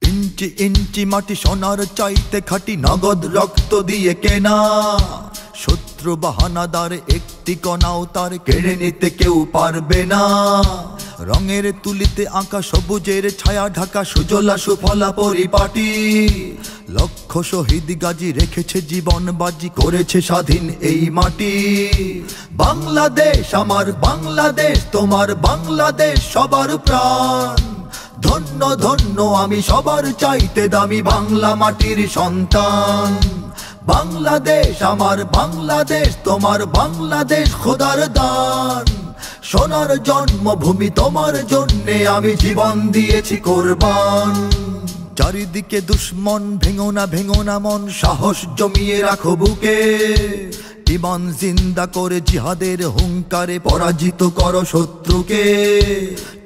ইঞ্চি ইঞ্চি মাটি সোনার চাইতে খাঁটি, নগদ রক্ত দিয়ে কেনা। শত্রু বাহানাদার একটি কণাও তার কেড়ে নিতে কেউ পারবে না। রঙের তুলিতে আঁকা সবুজের ছায়া ঢাকা সুজলা সুফলা পরিপাটি। লক্ষ শহীদ গাজী রেখেছে জীবন বাজি, করেছে স্বাধীন এই মাটি। বাংলাদেশ আমার বাংলাদেশ, তোমার বাংলাদেশ সবার প্রাণ। ধন্য ধন্য আমি সবার চাইতে দামি বাংলা মাটির সন্তান। বাংলাদেশ আমার বাংলাদেশ, তোমার বাংলাদেশ খোদার দান। সোনার জন্মভূমি, তোমার জন্যে আমি জীবন দিয়েছি কোরবান। চারিদিকে দুশ্মন, ভেঙো না মন, সাহস জমিয়ে রাখো বুকে। ইমান জিন্দা করে জিহাদের হুঙ্কারে পরাজিত করো শত্রুকে।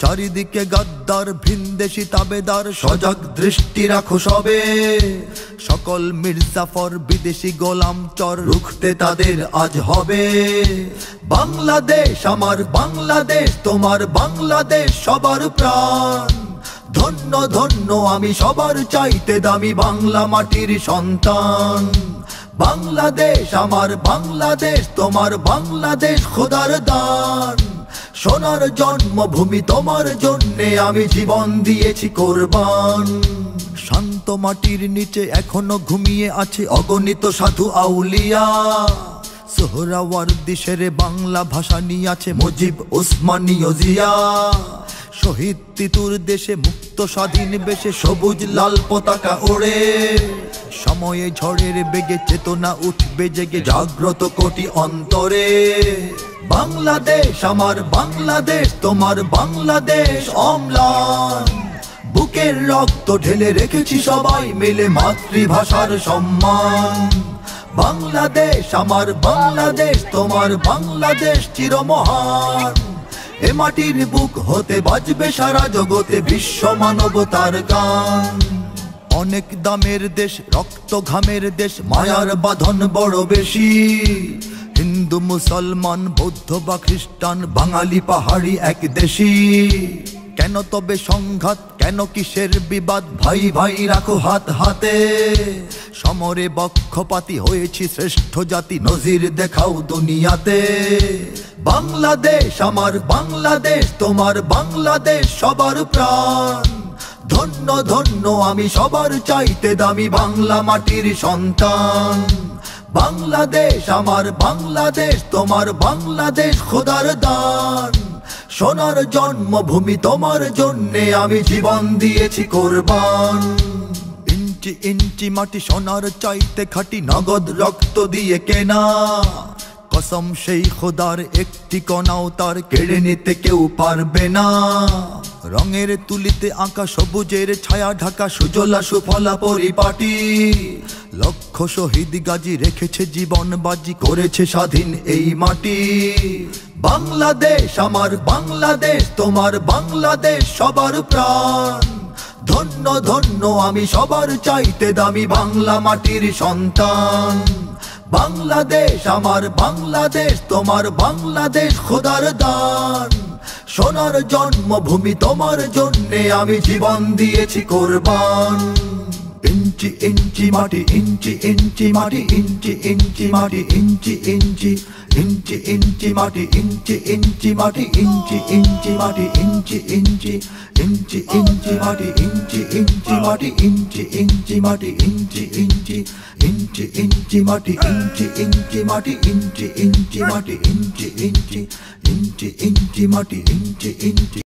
চারিদিকে গাদ্দার ভিনদেশি তাবেদার, সজাগ দৃষ্টি রাখো সবে। সকল মির্জাফর বিদেশি গোলাম চর, রুখতে তাদের আজ হবে। বাংলাদেশ আমার বাংলাদেশ, তোমার বাংলাদেশ সবার প্রাণ। ধন্য ধন্য আমি সবার চাইতে দামি বাংলা মাটির সন্তান। বাংলাদেশ আমার বাংলাদেশ, তোমার বাংলাদেশ খোদার দান। সোনার জন্মভূমি, তোমার জন্যে আমি জীবন দিয়েছি কোরবান। শান্ত মাটির নিচে এখনো ঘুমিয়ে আছে অগণিত সাধু আউলিয়া। সোহরাওয়ার্দী শেরে বাংলা ভাষা নিয়ে আছে মুজিব, ওসমানী ও জিয়া। শহীদ তিতুর দেশে মুক্ত স্বাধীন বেশে সবুজ লাল পতাকা ওড়ে। সময়ে ঝড়ের বেগে চেতনা উঠবে জেগে, জাগ্রত কোটি অন্তরে। বাংলাদেশ আমার বাংলাদেশ, তোমার বাংলাদেশ অম্লান। বুকের রক্ত ঢেলে রেখেছি সবাই মিলে মাতৃভাষার সম্মান। বাংলাদেশ আমার বাংলাদেশ, তোমার বাংলাদেশ চিরমহান। এ মাটির বুক হতে বাজবে সারা জগতে বিশ্ব মানবতার গান। অনেক দামের দেশ, রক্ত ঘামের দেশ, মায়ার বাঁধন বড় বেশি। হিন্দু মুসলমান বৌদ্ধ বা খ্রিস্টান, বাঙালি পাহাড়ি এক দেশি। কেন তবে সংঘাত, কেন কিসের বিবাদ, ভাই ভাই রাখো হাত হাতে। সমরে বক্ষপাতী হয়েছি শ্রেষ্ঠ জাতি, নজির দেখাও দুনিয়াতে। বাংলাদেশ আমার বাংলাদেশ, তোমার বাংলাদেশ সবার প্রাণ। ধন্য ধন্য আমি সবার চাইতে দামি বাংলা মাটির সন্তান। বাংলাদেশ আমার বাংলাদেশ, তোমার বাংলাদেশ খোদার দান। সোনার জন্মভূমি, তোমার জন্যে আমি জীবন দিয়েছি কোরবান। ইঞ্চি ইঞ্চি মাটি সোনার চাইতে খাঁটি, নগদ রক্ত দিয়ে কেনা। কসম সেই খোদার একটি কণাও তার কেড়ে নিতে কেউ পারবে না। রঙের তুলিতে আঁকা সবুজের ছায়া ঢাকা সুজলা সুফলা পরিপাটি। লক্ষ শহীদ গাজী রেখেছে জীবন বাজি, করেছে স্বাধীন এই মাটি। বাংলাদেশ আমার বাংলাদেশ, তোমার বাংলাদেশ সবার প্রাণ। ধন্য ধন্য আমি সবার চাইতে দামি বাংলা মাটির সন্তান। বাংলাদেশ আমার বাংলাদেশ, তোমার বাংলাদেশ খোদার দান। সোনার জন্মভূমি, তোমার জন্যে আমি জীবন দিয়েছি কোরবান। ইঞ্চি ইঞ্চি মাটি, ইঞ্চি ইঞ্চি মাটি, ইঞ্চি ইঞ্চি মাটি, ইঞ্চি ইঞ্চি ইঞ্চি ইঞ্চি মাটি, ইঞ্চি ইঞ্চি মাটি, ইঞ্চি ইঞ্চি মাটি, ইঞ্চি ইঞ্চি ইঞ্চি ইঞ্চি মাটি, ইঞ্চি ইঞ্চি মাটি, ইঞ্চি ইঞ্চি মাটি, ইঞ্চি ইঞ্চি ইঞ্চি ইঞ্চি মাটি, ইঞ্চি ইঞ্চি মাটি, ইঞ্চি ইঞ্চি মাটি, ইঞ্চি ইঞ্চি ইঞ্চি ইঞ্চি মাটি, ইঞ্চি ইঞ্চি।